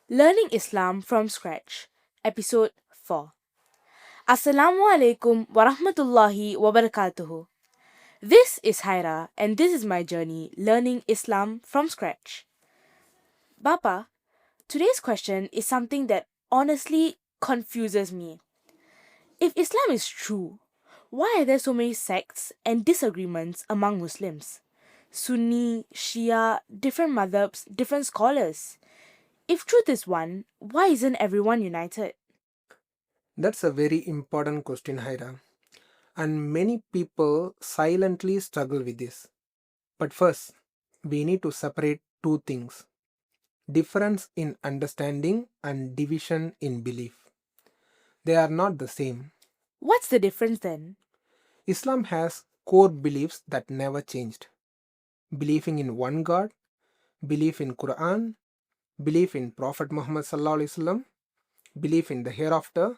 Learning Islam from Scratch, Episode 4. Assalamu alaikum wa rahmatullahi wa barakatuhu. This is Haira, and this is my journey learning Islam from scratch. Bapa, today's question is something that honestly confuses me. If Islam is true, why are there so many sects and disagreements among Muslims? Sunni, Shia, different madhabs, different scholars. If truth is one, why isn't everyone united? That's a very important question, Haira. And many people silently struggle with this. But first, we need to separate two things: difference in understanding and division in belief. They are not the same. What's the difference then? Islam has core beliefs that never changed: believing in one God, belief in Qur'an, belief in Prophet Muhammad sallallahu alaihi wasallam, belief in the hereafter.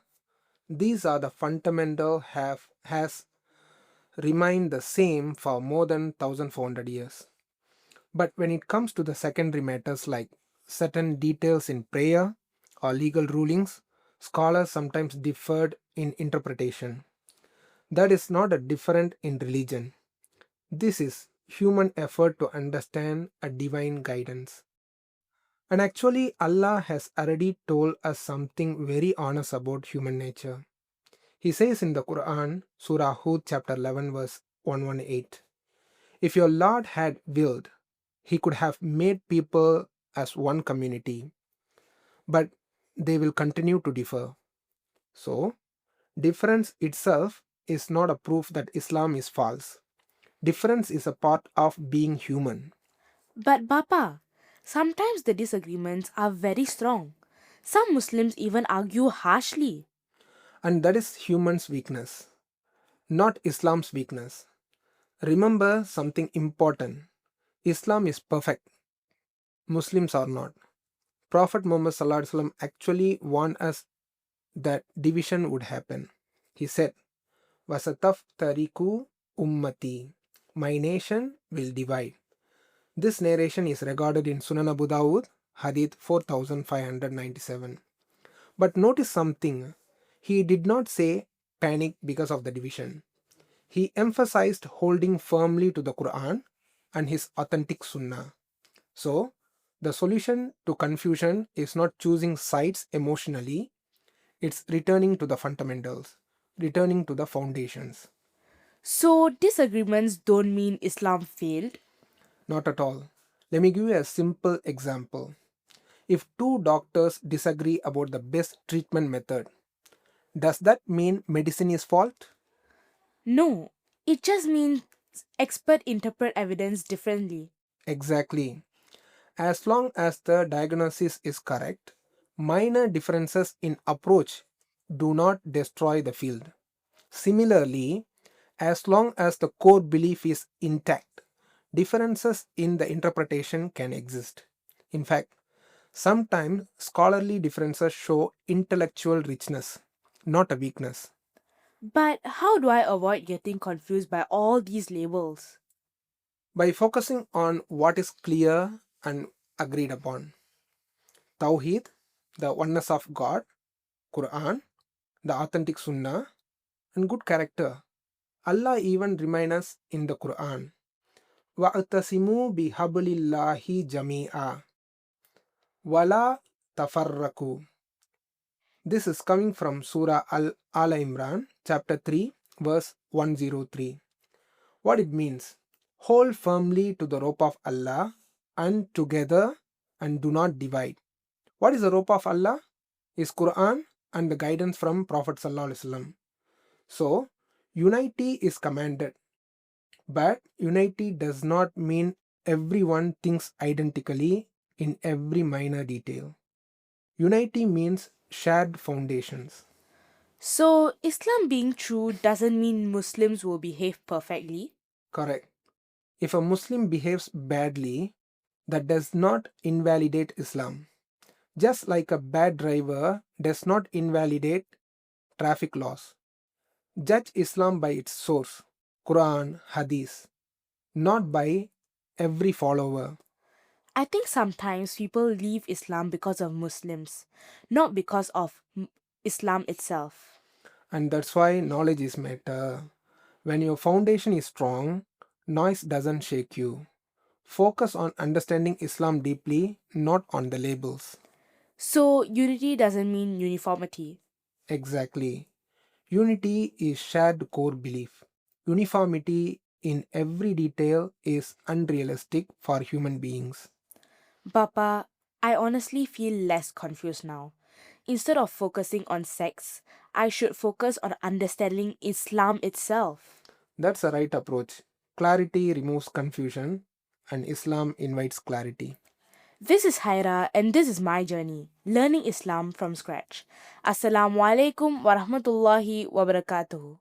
These are the fundamental have has remained the same for more than 1400 years. But when it comes to the secondary matters like certain details in prayer or legal rulings, scholars sometimes differed in interpretation. That is not a different in religion. This is human effort to understand a divine guidance. And actually, Allah has already told us something very honest about human nature. He says in the Quran, Surah Hud, chapter 11, verse 118, if your Lord had willed, He could have made people as one community, but they will continue to differ. So, difference itself is not a proof that Islam is false. Difference is a part of being human. But Bapa, sometimes the disagreements are very strong. Some Muslims even argue harshly. And that is human's weakness, not Islam's weakness. Remember something important: Islam is perfect, Muslims are not. Prophet Muhammad sallallahu alaihi wasallam actually warned us that division would happen. He said, "Wasataf tariku ummati." My nation will divide. This narration is recorded in Sunan Abu Dawud, Hadith 4597. But notice something. He did not say panic because of the division. He emphasized holding firmly to the Quran and his authentic Sunnah. So, the solution to confusion is not choosing sides emotionally, it's returning to the fundamentals, returning to the foundations. So disagreements don't mean Islam failed. Not at all. Let me give you a simple example. If two doctors disagree about the best treatment method, does that mean medicine is fault? No, it just means experts interpret evidence differently. Exactly. As long as the diagnosis is correct, minor differences in approach do not destroy the field. Similarly, as long as the core belief is intact, differences in the interpretation can exist. In fact, sometimes scholarly differences show intellectual richness, not a weakness. But how do I avoid getting confused by all these labels? By focusing on what is clear and agreed upon: Tawheed, the oneness of God; Quran, the authentic Sunnah; and good character. Allah even reminds us in the Quran, وَأَتَّسِمُوا بِحَبْلِ اللَّهِ جَمِيعًا وَلَا تَفَرَّقُوا. This is coming from Surah Al Imran, chapter 3, verse 103. What it means: hold firmly to the rope of Allah and together and do not divide. What is the rope of Allah? Is Quran and the guidance from Prophet Sallallahu Alaihi Wasallam. So, unity is commanded, but unity does not mean everyone thinks identically in every minor detail. Unity means shared foundations. So Islam being true doesn't mean Muslims will behave perfectly. Correct. If a Muslim behaves badly, that does not invalidate Islam. Just like a bad driver does not invalidate traffic laws. Judge Islam by its source, Quran, Hadith, not by every follower. I think sometimes people leave Islam because of Muslims, not because of Islam itself. And that's why knowledge is matter. When your foundation is strong, noise doesn't shake you. Focus on understanding Islam deeply, not on the labels. So, unity doesn't mean uniformity. Exactly. Unity is shared core belief. Uniformity in every detail is unrealistic for human beings. Papa, I honestly feel less confused now. Instead of focusing on sex, I should focus on understanding Islam itself. That's the right approach. Clarity removes confusion, and Islam invites clarity. This is Haira and this is my journey, learning Islam from scratch. Assalamu alaikum wa rahmatullahi wa barakatuhu.